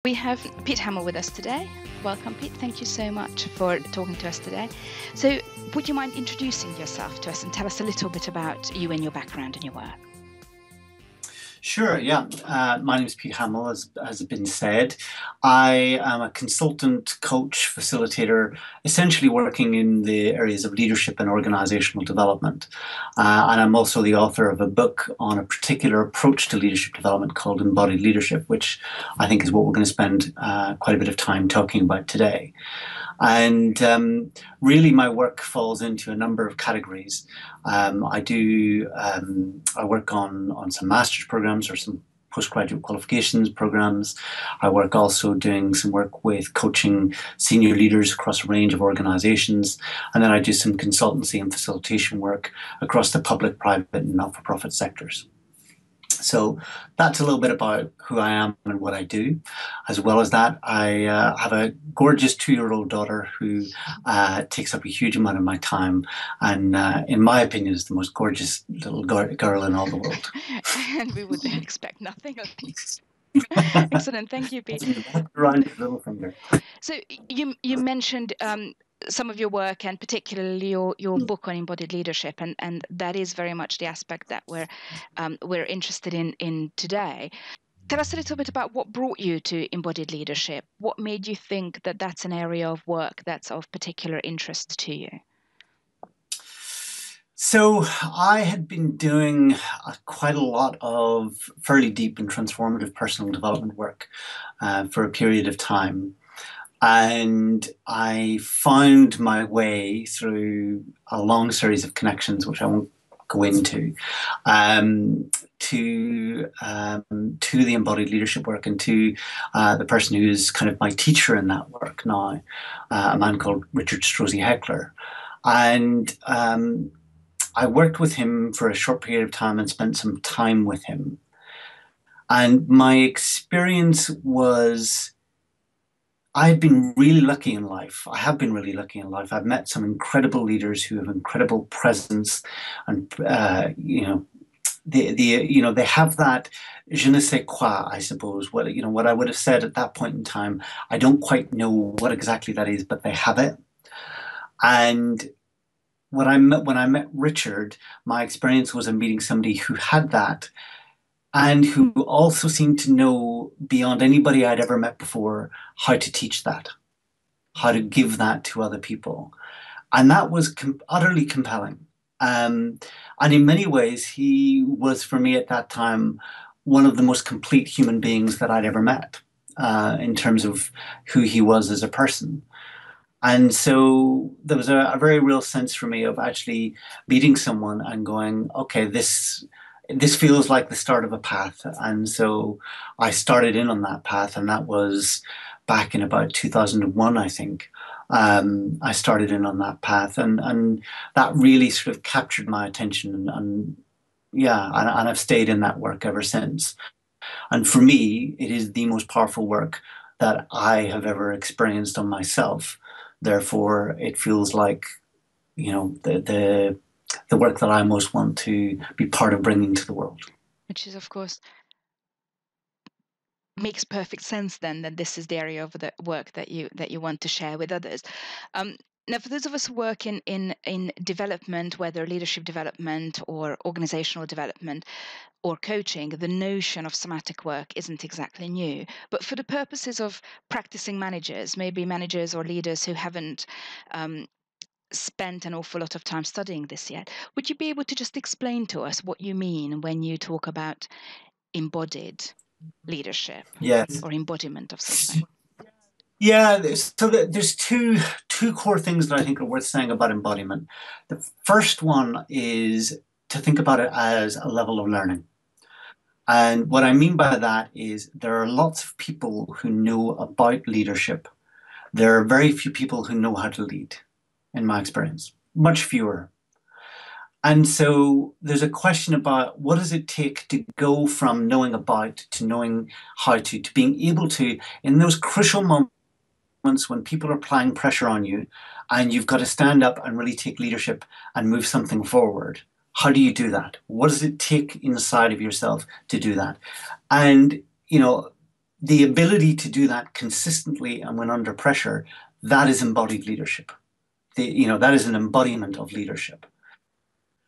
We have Pete Hamill with us today. Welcome, Pete. Thank you so much for talking to us today. So would you mind introducing yourself to us and tell us a little bit about you and your background and your work? Sure, yeah. My name is Pete Hamill, as has been said. I am a consultant, coach, facilitator, essentially working in the areas of leadership and organisational development. And I'm also the author of a book on a particular approach to leadership development called Embodied Leadership, which I think is what we're going to spend quite a bit of time talking about today. And really my work falls into a number of categories. I work on some master's programs or some postgraduate qualifications programs. I work also doing some work with coaching senior leaders across a range of organizations. And then I do some consultancy and facilitation work across the public, private and not-for-profit sectors. So that's a little bit about who I am and what I do. As well as that, I have a gorgeous 2-year-old daughter who takes up a huge amount of my time and, in my opinion, is the most gorgeous little girl in all the world. And we would expect nothing less. Excellent. Thank you, Pete. Around your little finger. So you mentioned some of your work and particularly your book on embodied leadership, and that is very much the aspect that we're interested in today. Tell us a little bit about what brought you to embodied leadership. What made you think that that's an area of work that's of particular interest to you? So I had been doing quite a lot of fairly deep and transformative personal development work for a period of time. And I found my way through a long series of connections, which I won't go into, to the embodied leadership work and to the person who is kind of my teacher in that work now, a man called Richard Strozzi Heckler. And I worked with him for a short period of time and spent some time with him. And my experience was, I had been really lucky in life. I have been really lucky in life. I've met some incredible leaders who have incredible presence, and they have that je ne sais quoi, I suppose. What I would have said at that point in time, I don't quite know what exactly that is, but they have it. And when I met Richard, my experience was of meeting somebody who had that, and who also seemed to know, beyond anybody I'd ever met before, how to teach that, how to give that to other people. And that was utterly compelling. And in many ways, he was, for me at that time, one of the most complete human beings that I'd ever met in terms of who he was as a person. And so there was a very real sense for me of actually meeting someone and going, okay, this feels like the start of a path. And so I started in on that path, and that was back in about 2001, I think. I started in on that path, and that really sort of captured my attention, and I've stayed in that work ever since. And for me, it is the most powerful work that I have ever experienced on myself. Therefore, it feels like, the work that I most want to be part of bringing to the world. Which is, of course, makes perfect sense then that this is the area of the work that you want to share with others. Now, for those of us who work in development, whether leadership development or organizational development or coaching, the notion of somatic work isn't exactly new. But for the purposes of practicing managers, maybe managers or leaders who haven't spent an awful lot of time studying this yet, would you be able to just explain to us what you mean when you talk about embodied leadership? Yes. Or embodiment of something? Yeah, so there's two core things that I think are worth saying about embodiment. The first one is to think about it as a level of learning. And what I mean by that is there are lots of people who know about leadership. There are very few people who know how to lead, in my experience, much fewer. And so there's a question about what does it take to go from knowing about to knowing how to being able to, in those crucial moments when people are applying pressure on you and you've got to stand up and really take leadership and move something forward. How do you do that? What does it take inside of yourself to do that? And, the ability to do that consistently and when under pressure, that is embodied leadership. That is an embodiment of leadership.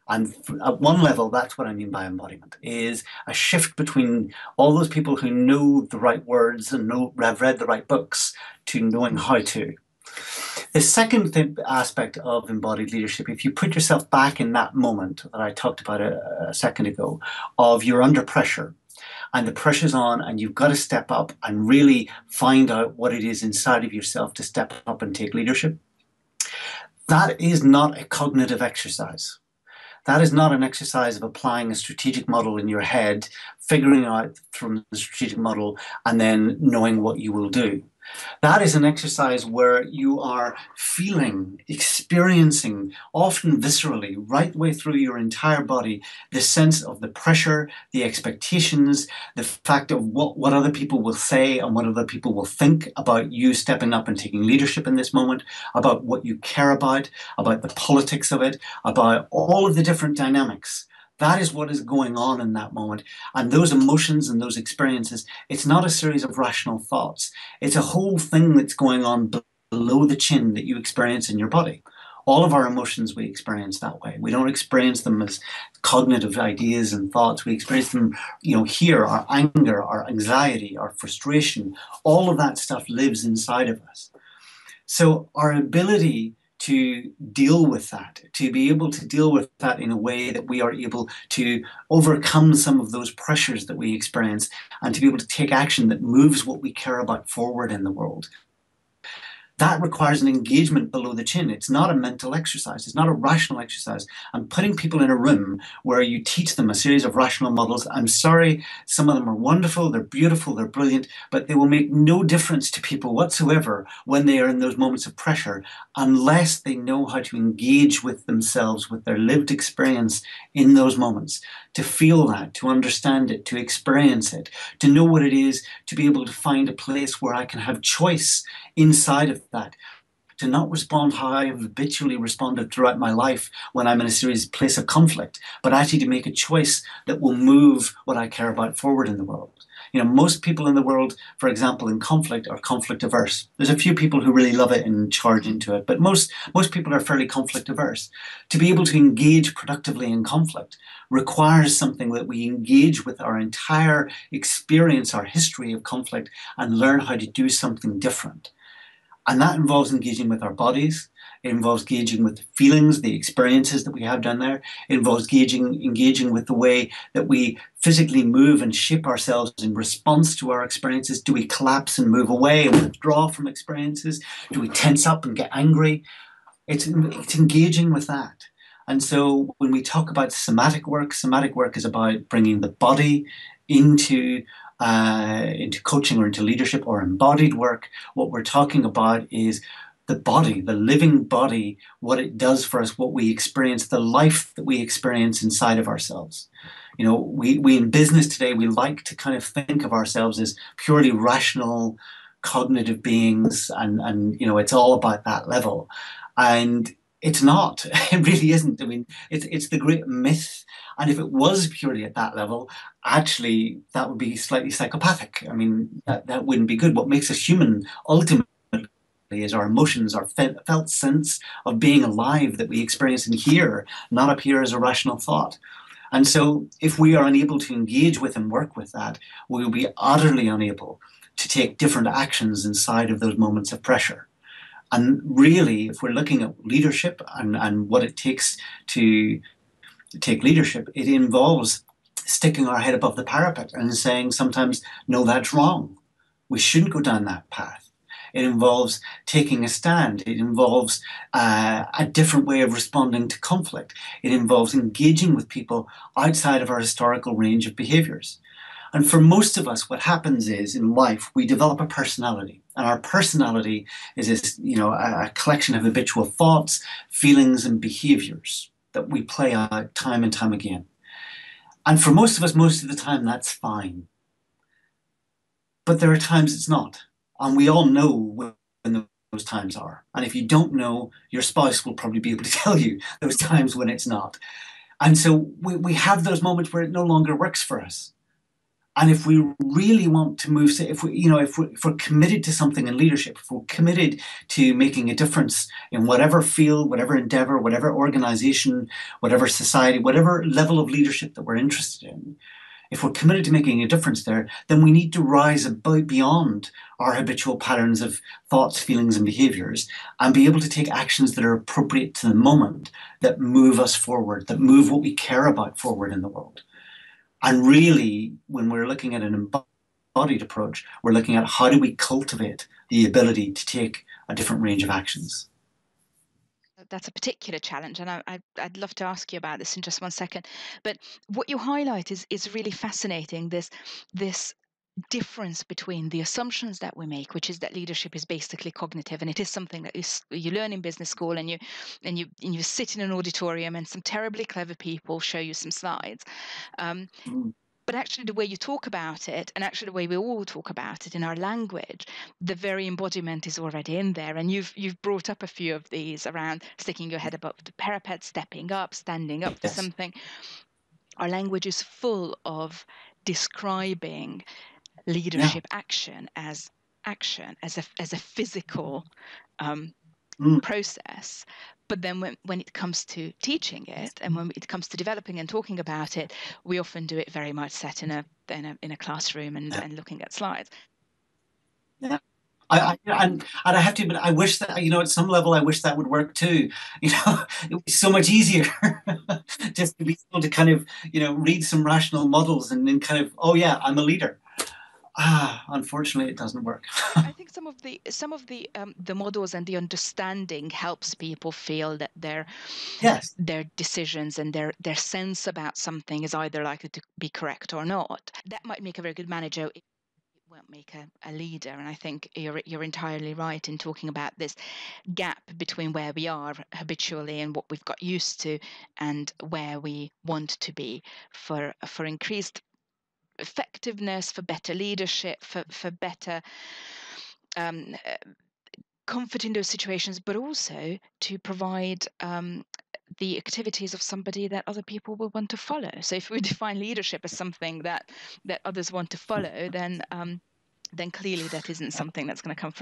And at one level, that's what I mean by embodiment, is a shift between all those people who know the right words and have read the right books to knowing how to. The second aspect of embodied leadership, if you put yourself back in that moment that I talked about a second ago, of you're under pressure and the pressure's on and you've got to step up and really find out what it is inside of yourself to step up and take leadership, that is not a cognitive exercise. That is not an exercise of applying a strategic model in your head, figuring out from the strategic model, and then knowing what you will do. That is an exercise where you are feeling, experiencing, often viscerally, right the way through your entire body, the sense of the pressure, the expectations, the fact of what other people will say and what other people will think about you stepping up and taking leadership in this moment, about what you care about the politics of it, about all of the different dynamics. That is what is going on in that moment. And those emotions and those experiences, it's not a series of rational thoughts. It's a whole thing that's going on below the chin that you experience in your body. All of our emotions we experience that way. We don't experience them as cognitive ideas and thoughts. We experience them, here, our anger, our anxiety, our frustration, all of that stuff lives inside of us. So our ability to deal with that, to be able to deal with that in a way that we are able to overcome some of those pressures that we experience and to be able to take action that moves what we care about forward in the world. That requires an engagement below the chin. It's not a mental exercise. It's not a rational exercise. And putting people in a room where you teach them a series of rational models, I'm sorry, some of them are wonderful, they're beautiful, they're brilliant, but they will make no difference to people whatsoever when they are in those moments of pressure, unless they know how to engage with themselves, with their lived experience in those moments, to feel that, to understand it, to experience it, to know what it is, to be able to find a place where I can have choice inside of that, to not respond how I have habitually responded throughout my life when I'm in a place of conflict, but actually to make a choice that will move what I care about forward in the world. Most people in the world, for example, in conflict, are conflict averse. There's a few people who really love it and charge into it, but most people are fairly conflict averse. To be able to engage productively in conflict requires something that we engage with our entire experience, our history of conflict, and learn how to do something different. And that involves engaging with our bodies. It involves engaging with the feelings, the experiences that we have down there. It involves engaging with the way that we physically move and shape ourselves in response to our experiences. Do we collapse and move away and withdraw from experiences? Do we tense up and get angry? It's engaging with that. And so when we talk about somatic work is about bringing the body into coaching or into leadership or embodied work. What we're talking about is the body, the living body, what it does for us, what we experience, the life that we experience inside of ourselves. We in business today, we like to kind of think of ourselves as purely rational, cognitive beings, and it's all about that level. And it's not. It really isn't. I mean, it's the great myth. And if it was purely at that level, actually, that would be slightly psychopathic. I mean, that wouldn't be good. What makes us human, ultimately, is our emotions, our felt sense of being alive that we experience in here, not up here as a rational thought. And so if we are unable to engage with and work with that, we will be utterly unable to take different actions inside of those moments of pressure. And really, if we're looking at leadership and what it takes to take leadership, it involves sticking our head above the parapet and saying sometimes, no, that's wrong. We shouldn't go down that path. It involves taking a stand. It involves a different way of responding to conflict. It involves engaging with people outside of our historical range of behaviors. And for most of us, what happens is in life, we develop a personality. And our personality is this, a collection of habitual thoughts, feelings, and behaviors that we play out time and time again. And for most of us, most of the time, that's fine. But there are times it's not. And we all know when those times are. And if you don't know, your spouse will probably be able to tell you those times when it's not. And so we have those moments where it no longer works for us. And if we really want to move, if we, if we're committed to something in leadership, if we're committed to making a difference in whatever field, whatever endeavor, whatever organization, whatever society, whatever level of leadership that we're interested in, if we're committed to making a difference there, then we need to rise above, beyond our habitual patterns of thoughts, feelings, and behaviors, and be able to take actions that are appropriate to the moment, that move us forward, that move what we care about forward in the world. And really, when we're looking at an embodied approach, we're looking at how do we cultivate the ability to take a different range of actions. That's a particular challenge, and I'd love to ask you about this in just one second. But what you highlight is really fascinating. This difference between the assumptions that we make, which is that leadership is basically cognitive, and it is something that you learn in business school, and you sit in an auditorium, and some terribly clever people show you some slides. But actually, the way you talk about it, and actually the way we all talk about it in our language, the very embodiment is already in there. And you've brought up a few of these around sticking your head above the parapet, stepping up, standing up for Yes. something. Our language is full of describing leadership action as a physical process. But then when it comes to teaching it, and when it comes to developing and talking about it, we often do it very much sat in a classroom and looking at slides. Yeah. And I have to admit, I wish that, at some level, I wish that would work too. It would be so much easier just to be able to kind of, read some rational models and then kind of, oh yeah, I'm a leader. Unfortunately, it doesn't work. I think some of the models and the understanding helps people feel that their decisions and their sense about something is either likely to be correct or not. That might make a very good manager. It won't make a leader. And I think you're entirely right in talking about this gap between where we are habitually and what we've got used to, and where we want to be for increased effectiveness, for better leadership, for better comfort in those situations, but also to provide the activities of somebody that other people will want to follow. So if we define leadership as something that others want to follow, then clearly that isn't something that's going to come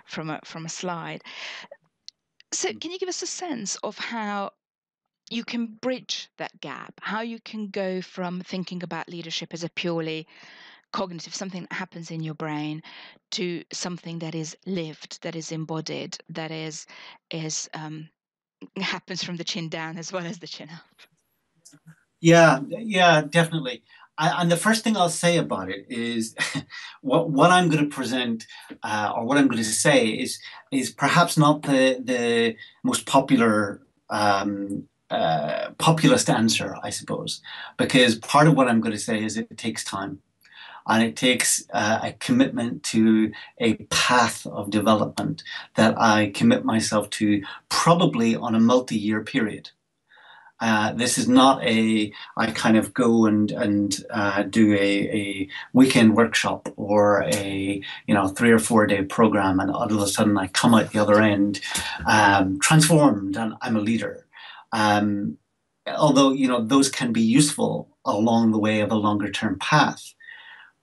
from a slide. So can you give us a sense of how you can bridge that gap, how you can go from thinking about leadership as a purely cognitive, something that happens in your brain, to something that is lived, that is embodied, that is happens from the chin down as well as the chin up? Yeah, definitely. And the first thing I'll say about it is what I'm going to present or what I'm going to say is perhaps not the most popular populist answer, I suppose, because part of what I'm going to say is it takes time. And it takes a commitment to a path of development that I commit myself to probably on a multi-year period. This is not I kind of go and do a weekend workshop or a 3 or 4 day program, and all of a sudden I come out the other end transformed and I'm a leader. Although those can be useful along the way of a longer term path.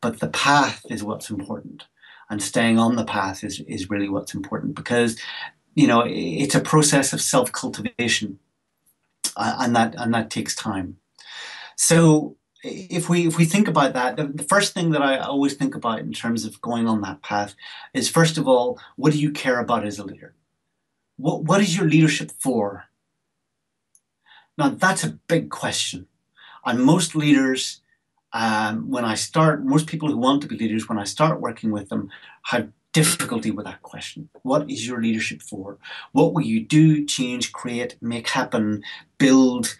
But the path is what's important, and staying on the path is really what's important, because it's a process of self-cultivation, and that takes time. So if we think about that, the first thing that I always think about in terms of going on that path is, first of all, what do you care about as a leader? What is your leadership for? Now that's a big question, and most leaders. Most people who want to be leaders, when I start working with them, have difficulty with that question. What is your leadership for? What will you do, change, create, make happen, build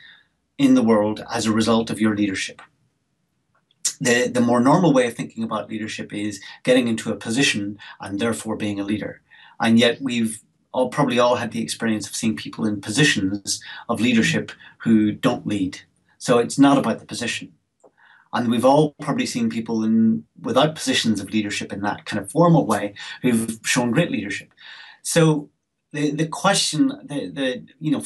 in the world as a result of your leadership? The more normal way of thinking about leadership is getting into a position and therefore being a leader. And yet we've probably all had the experience of seeing people in positions of leadership who don't lead. So it's not about the position. And we've all probably seen people without positions of leadership in that kind of formal way who've shown great leadership. So the question,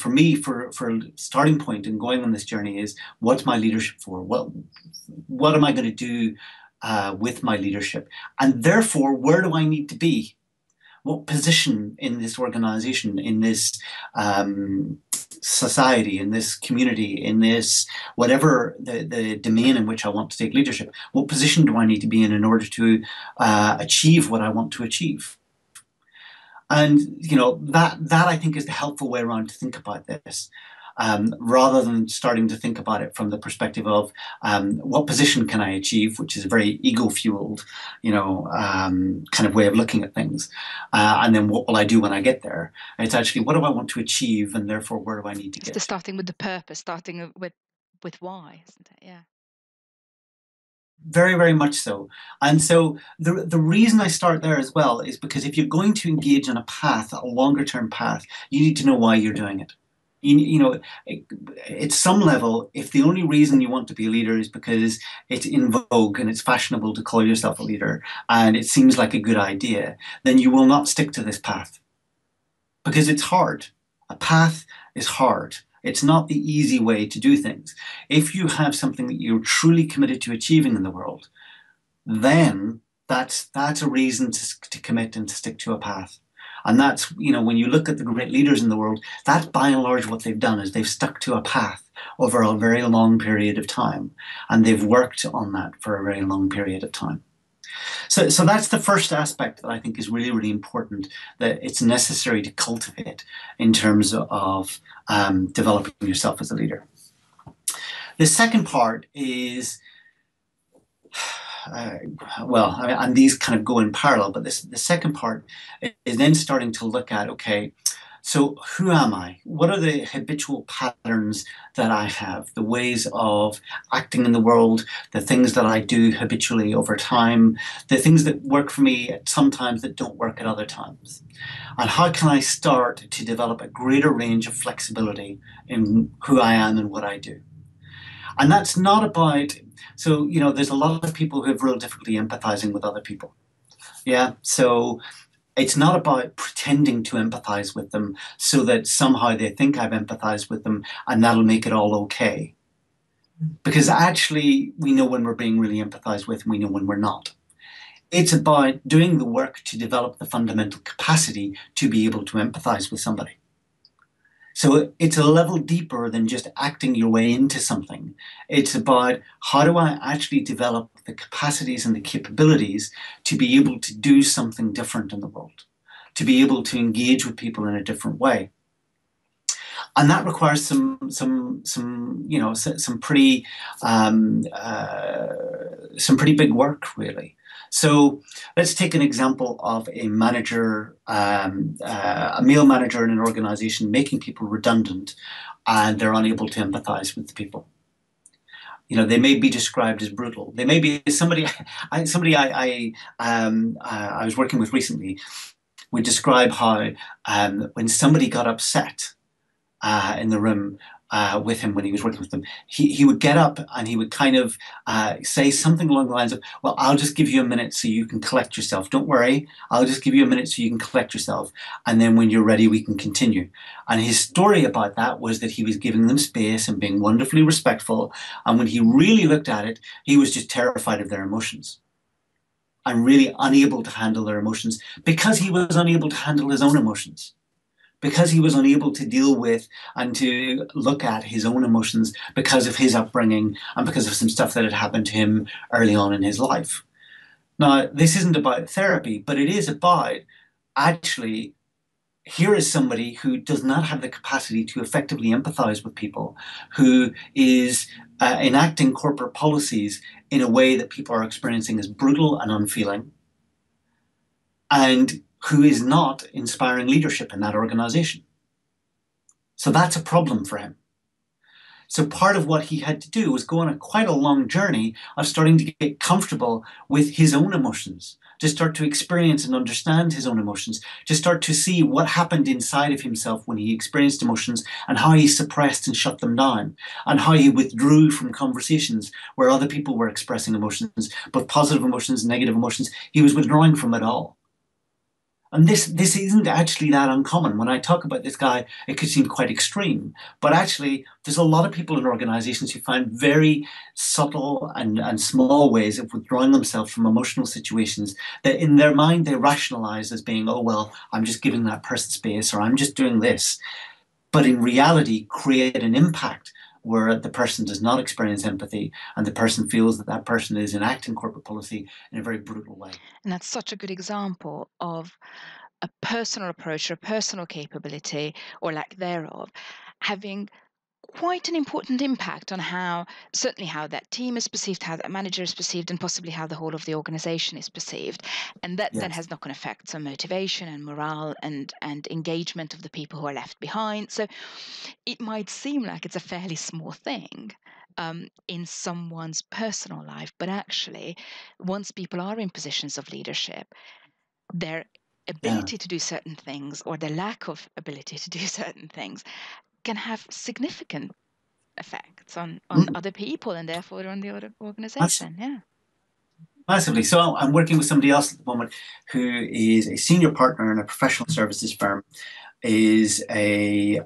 for me, for a starting point in going on this journey is, what's my leadership for? What am I going to do with my leadership? And therefore, where do I need to be? What position in this organization, in this society, in this community, in this whatever the domain in which I want to take leadership, what position do I need to be in order to achieve what I want to achieve? And that I think is the helpful way around to think about this. Rather than starting to think about it from the perspective of what position can I achieve, which is a very ego-fueled, kind of way of looking at things, and then what will I do when I get there? It's actually what do I want to achieve, and therefore where do I need to get? It's starting with the purpose, starting with why, isn't it? Yeah. Very, very much so. And so the reason I start there as well is because if you're going to engage on a path, a longer term path, you need to know why you're doing it. At some level, if the only reason you want to be a leader is because it's in vogue and it's fashionable to call yourself a leader and it seems like a good idea, then you will not stick to this path because it's hard. A path is hard. It's not the easy way to do things. If you have something that you're truly committed to achieving in the world, then that's a reason to commit and to stick to a path. And that's, when you look at the great leaders in the world, that's by and large what they've done is they've stuck to a path over a very long period of time. And they've worked on that for a very long period of time. So that's the first aspect that I think is really, really important, that it's necessary to cultivate in terms of developing yourself as a leader. The second part is, and these kind of go in parallel, but the second part is then starting to look at, okay, so who am I? What are the habitual patterns that I have, the ways of acting in the world, the things that I do habitually over time, the things that work for me at some times that don't work at other times? And how can I start to develop a greater range of flexibility in who I am and what I do? And that's not about, so, there's a lot of people who have real difficulty empathizing with other people. Yeah, so it's not about pretending to empathize with them so that somehow they think I've empathized with them and that'll make it all okay. Because actually, we know when we're being really empathized with and we know when we're not. It's about doing the work to develop the fundamental capacity to be able to empathize with somebody. So it's a level deeper than just acting your way into something. It's about how do I actually develop the capacities and the capabilities to be able to do something different in the world, to be able to engage with people in a different way. And that requires some pretty big work, really. So let's take an example of a manager, a male manager in an organization making people redundant, and they're unable to empathize with the people. They may be described as brutal. They may be somebody I was working with recently would describe how when somebody got upset in the room with him when he was working with them, he would get up and he would kind of say something along the lines of, well, I'll just give you a minute so you can collect yourself. Don't worry. I'll just give you a minute so you can collect yourself. And then when you're ready, we can continue. And his story about that was that he was giving them space and being wonderfully respectful. And when he really looked at it, he was just terrified of their emotions and really unable to handle their emotions because he was unable to handle his own emotions. Because he was unable to deal with and to look at his own emotions because of his upbringing and because of some stuff that had happened to him early on in his life. Now, this isn't about therapy, but it is about actually, here is somebody who does not have the capacity to effectively empathize with people, who is enacting corporate policies in a way that people are experiencing as brutal and unfeeling, and who is not inspiring leadership in that organization. So that's a problem for him. So part of what he had to do was go on quite a long journey of starting to get comfortable with his own emotions, to start to experience and understand his own emotions, to start to see what happened inside of himself when he experienced emotions and how he suppressed and shut them down, and how he withdrew from conversations where other people were expressing emotions, both positive emotions, negative emotions. He was withdrawing from it all. And this isn't actually that uncommon. When I talk about this guy, it could seem quite extreme, but actually there's a lot of people in organizations who find very subtle and small ways of withdrawing themselves from emotional situations that in their mind they rationalize as being, oh, well, I'm just giving that person space, or I'm just doing this. But in reality, create an impact where the person does not experience empathy and the person feels that that person is enacting corporate policy in a very brutal way. And that's such a good example of a personal approach or a personal capability or lack thereof having quite an important impact on certainly how that team is perceived, how that manager is perceived, and possibly how the whole of the organization is perceived. And that then Yes. has knock-on effects on motivation and morale and engagement of the people who are left behind. So it might seem like it's a fairly small thing in someone's personal life, but actually, once people are in positions of leadership, their Yeah. ability to do certain things or the lack of ability to do certain things can have significant effects on Mm, other people and therefore on the other That's organization. Yeah. massively. So I'm working with somebody else at the moment who is a senior partner in a professional services firm, is a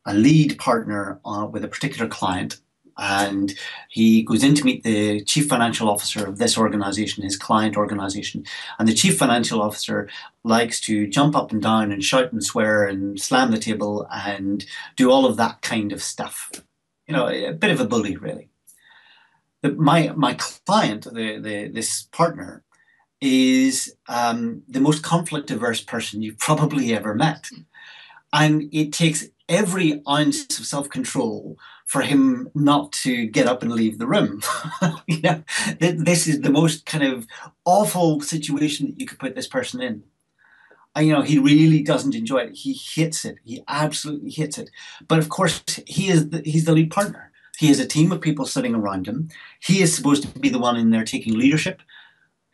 lead partner with a particular client. And he goes in to meet the chief financial officer of this organization, his client organization. And the chief financial officer likes to jump up and down and shout and swear and slam the table and do all of that kind of stuff. You know, a bit of a bully, really. My client, this partner, is the most conflict averse person you've probably ever met. And it takes every ounce of self-control for him not to get up and leave the room. You know, this is the most kind of awful situation that you could put this person in. And, you know, he really doesn't enjoy it. He hates it. He absolutely hates it. But of course, he's the lead partner. He has a team of people sitting around him. He is supposed to be the one in there taking leadership,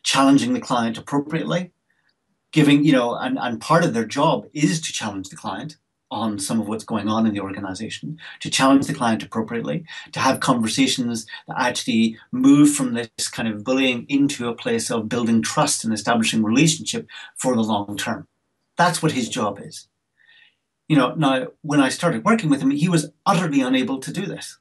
challenging the client appropriately, giving, you know, and part of their job is to challenge the client on some of what's going on in the organization, to challenge the client appropriately, to have conversations that actually move from this kind of bullying into a place of building trust and establishing relationship for the long term. That's what his job is. You know, now when I started working with him, he was utterly unable to do this.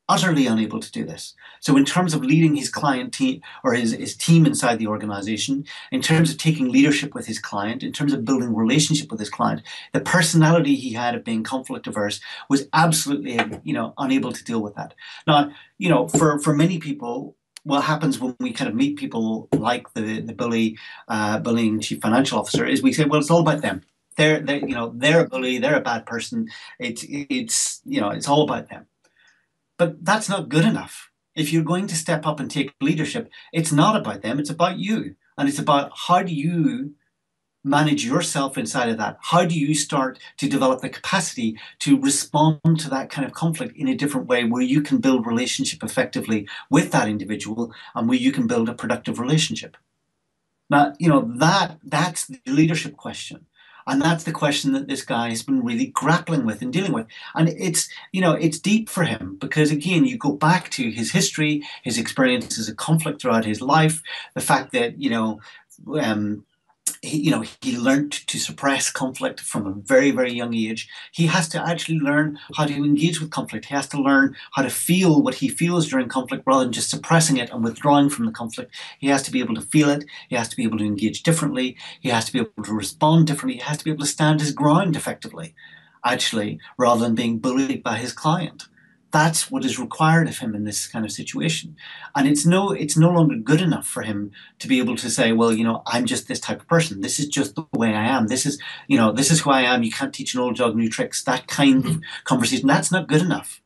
Utterly unable to do this. So in terms of leading his client team or his team inside the organization, in terms of taking leadership with his client, in terms of building relationship with his client, the personality he had of being conflict averse was absolutely, you know, unable to deal with that. Now, you know, for many people, what happens when we kind of meet people like the bullying chief financial officer is we say, well, it's all about them. They're a bully, they're a bad person. It's you know, it's all about them. But that's not good enough. If you're going to step up and take leadership, it's not about them, it's about you. And it's about how do you manage yourself inside of that? How do you start to develop the capacity to respond to that kind of conflict in a different way where you can build relationship effectively with that individual and where you can build a productive relationship? Now, you know, that's the leadership question. And that's the question that this guy has been really grappling with and dealing with. And it's, you know, it's deep for him because, again, you go back to his history, his experiences of conflict throughout his life, the fact that, he learned to suppress conflict from a very, very young age. He has to actually learn how to engage with conflict. He has to learn how to feel what he feels during conflict rather than just suppressing it and withdrawing from the conflict. He has to be able to feel it. He has to be able to engage differently. He has to be able to respond differently. He has to be able to stand his ground effectively, actually, rather than being bullied by his client. That's what is required of him in this kind of situation. And it's no longer good enough for him to be able to say, well, you know, I'm just this type of person. This is just the way I am. This is who I am. You can't teach an old dog new tricks. That kind of conversation, that's not good enough.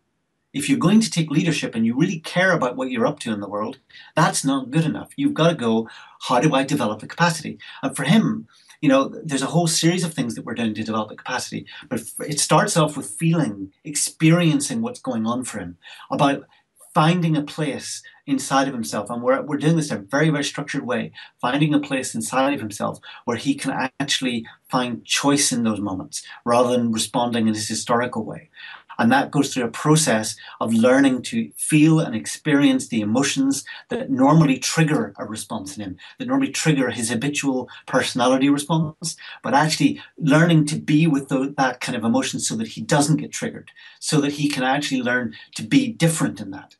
If you're going to take leadership and you really care about what you're up to in the world, that's not good enough. You've got to go, how do I develop the capacity? And for him, you know, there's a whole series of things that we're doing to develop the capacity. But it starts off with feeling, experiencing what's going on for him, about finding a place inside of himself. And we're doing this in a very, very structured way, finding a place inside of himself where he can actually find choice in those moments rather than responding in his historical way. And that goes through a process of learning to feel and experience the emotions that normally trigger a response in him, that normally trigger his habitual personality response, but actually learning to be with that kind of emotion so that he doesn't get triggered, so that he can actually learn to be different in that.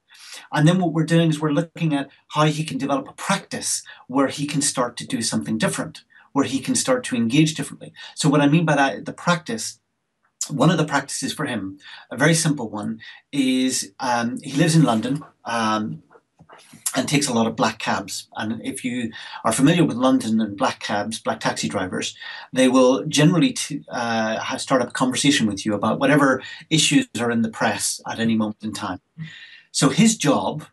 And then what we're doing is we're looking at how he can develop a practice where he can start to do something different, where he can start to engage differently. So what I mean by that, the practice, one of the practices for him, a very simple one, is he lives in London and takes a lot of black cabs. And if you are familiar with London and black cabs, black taxi drivers, they will generally start up a conversation with you about whatever issues are in the press at any moment in time. So his job,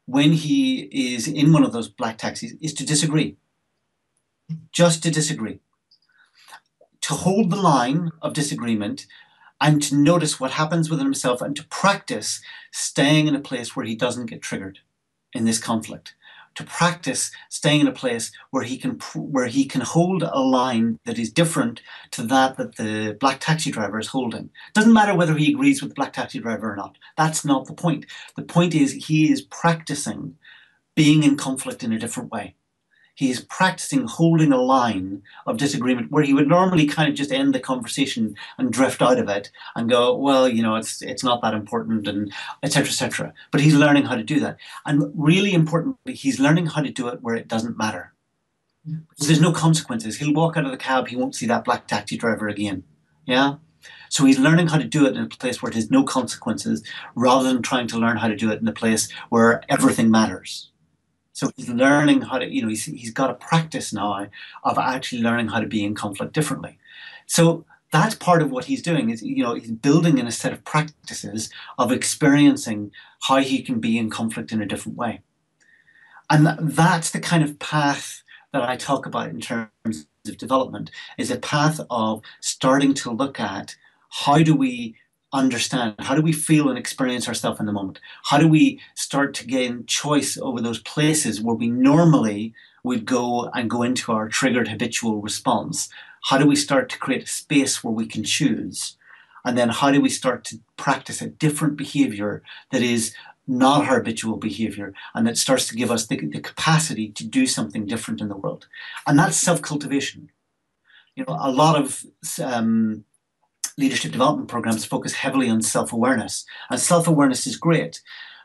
when he is in one of those black taxis, is to disagree. Just to disagree. To hold the line of disagreement and to notice what happens within himself and to practice staying in a place where he doesn't get triggered in this conflict. To practice staying in a place where he can hold a line that is different to that the black taxi driver is holding. Doesn't matter whether he agrees with the black taxi driver or not. That's not the point. The point is he is practicing being in conflict in a different way. He's practicing holding a line of disagreement where he would normally kind of just end the conversation and drift out of it and go, well, it's not that important, and et cetera, et cetera. But he's learning how to do that. And really importantly, he's learning how to do it where it doesn't matter. Because there's no consequences. He'll walk out of the cab, he won't see that black taxi driver again. Yeah? So he's learning how to do it in a place where there's no consequences rather than trying to learn how to do it in a place where everything matters. So he's learning how to, he's got a practice now of actually learning how to be in conflict differently. So that's part of what he's doing is, he's building in a set of practices of experiencing how he can be in conflict in a different way. And that's the kind of path that I talk about in terms of development, is a path of starting to look at how do we understand, how do we feel and experience ourselves in the moment? How do we start to gain choice over those places where we normally would go into our triggered habitual response? How do we start to create a space where we can choose? And then how do we start to practice a different behavior that is not our habitual behavior and that starts to give us the capacity to do something different in the world? And that's self-cultivation. A lot of leadership development programs focus heavily on self-awareness, and self-awareness is great,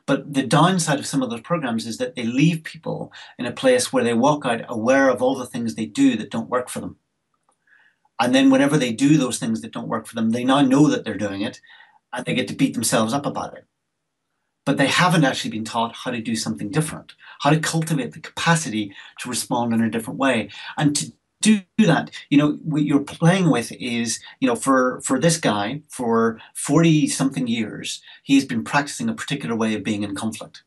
but the downside of some of those programs is that they leave people in a place where they walk out aware of all the things they do that don't work for them. And then whenever they do those things that don't work for them, they now know that they're doing it and they get to beat themselves up about it. But they haven't actually been taught how to do something different, how to cultivate the capacity to respond in a different way. And to do that, what you're playing with is, for this guy, for 40 something years, he's been practicing a particular way of being in conflict.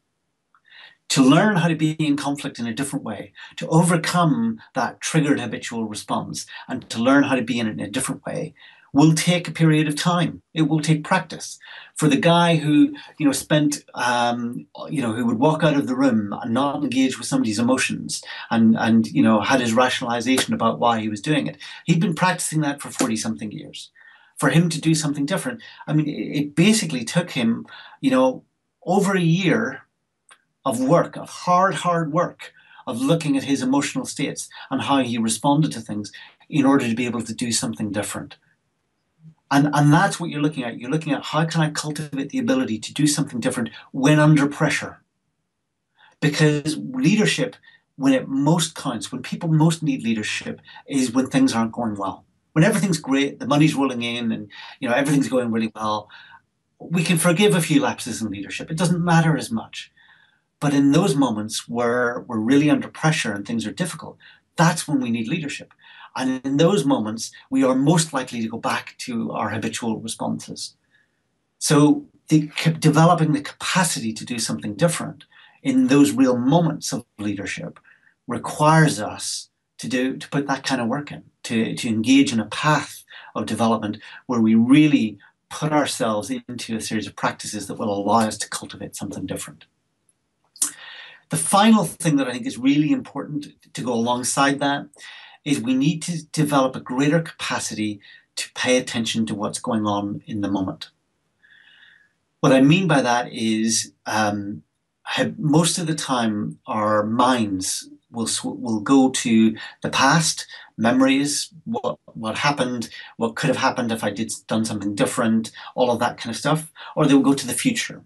To learn how to be in conflict in a different way, to overcome that triggered habitual response and to learn how to be in a different way will take a period of time. It will take practice. For the guy who, spent, who would walk out of the room and not engage with somebody's emotions and had his rationalization about why he was doing it, he'd been practicing that for 40 something years. For him to do something different, it basically took him, over a year of work, of hard work, of looking at his emotional states and how he responded to things in order to be able to do something different. And that's what you're looking at. You're looking at how can I cultivate the ability to do something different when under pressure? Because leadership, when it most counts, when people most need leadership, is when things aren't going well. When everything's great, the money's rolling in and everything's going really well, we can forgive a few lapses in leadership. It doesn't matter as much. But in those moments where we're really under pressure and things are difficult, that's when we need leadership. And in those moments, we are most likely to go back to our habitual responses. So developing the capacity to do something different in those real moments of leadership requires us to put that kind of work in, to engage in a path of development where we really put ourselves into a series of practices that will allow us to cultivate something different. The final thing that I think is really important to go alongside that is we need to develop a greater capacity to pay attention to what's going on in the moment. What I mean by that is most of the time our minds will go to the past, memories, what happened, what could have happened if I done something different, all of that kind of stuff, or they will go to the future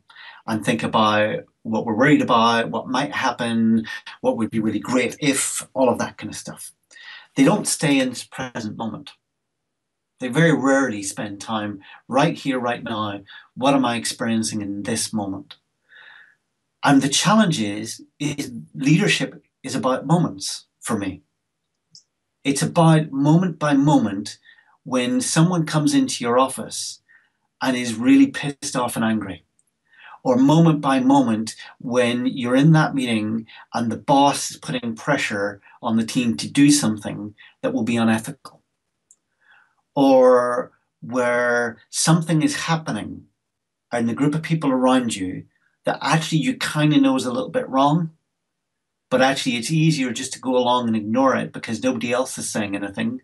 and think about what we're worried about, what might happen, what would be really great if, all of that kind of stuff. They don't stay in this present moment. They very rarely spend time right here, right now. What am I experiencing in this moment? And the challenge is leadership is about moments for me. It's about moment by moment when someone comes into your office and is really pissed off and angry. Or moment by moment when you're in that meeting and the boss is putting pressure on the team to do something that will be unethical. Or where something is happening and the group of people around you that actually you kind of know is a little bit wrong, but actually it's easier just to go along and ignore it because nobody else is saying anything,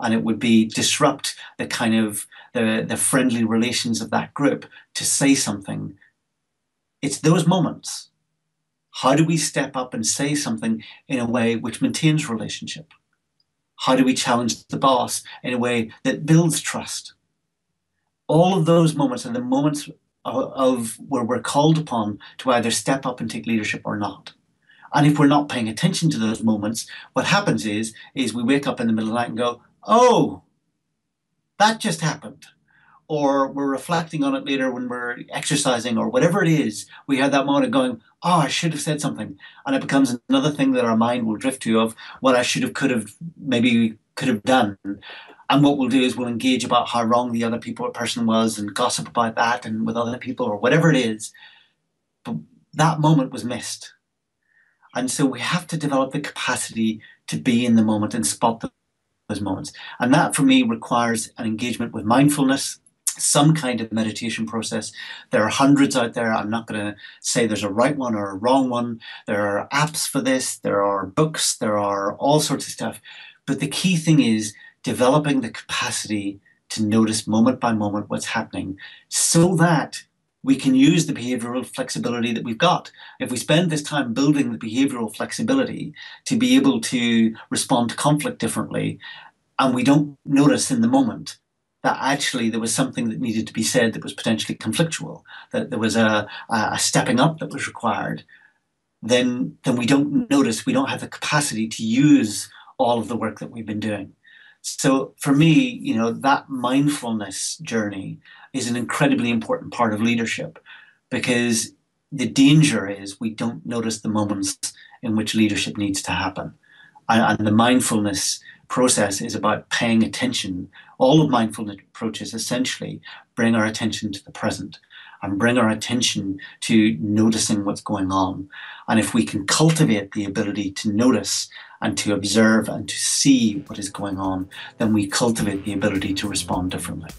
and it would be disrupt the kind of the friendly relations of that group to say something. It's those moments. How do we step up and say something in a way which maintains relationship? How do we challenge the boss in a way that builds trust? All of those moments are the moments of where we're called upon to either step up and take leadership or not. And if we're not paying attention to those moments, what happens is we wake up in the middle of the night and go, oh, that just happened. Or we're reflecting on it later when we're exercising or whatever it is. We had that moment of going, oh, I should have said something. And it becomes another thing that our mind will drift to of what I should have, maybe could have done. And what we'll do is we'll engage about how wrong the other person was and gossip about that and with other people or whatever it is. But that moment was missed. And so we have to develop the capacity to be in the moment and spot those moments. And that for me requires an engagement with mindfulness, some kind of meditation process. There are hundreds out there. I'm not going to say there's a right one or a wrong one. There are apps for this. There are books. There are all sorts of stuff. But the key thing is developing the capacity to notice moment by moment what's happening so that we can use the behavioral flexibility that we've got. If we spend this time building the behavioral flexibility to be able to respond to conflict differently, and we don't notice in the moment that actually there was something that needed to be said that was potentially conflictual, that there was a stepping up that was required, then we don't notice, we don't have the capacity to use all of the work that we've been doing. So for me, that mindfulness journey is an incredibly important part of leadership, because the danger is we don't notice the moments in which leadership needs to happen. And the mindfulness process is about paying attention. All of mindfulness approaches essentially bring our attention to the present and bring our attention to noticing what's going on. And if we can cultivate the ability to notice and to observe and to see what is going on, then we cultivate the ability to respond differently.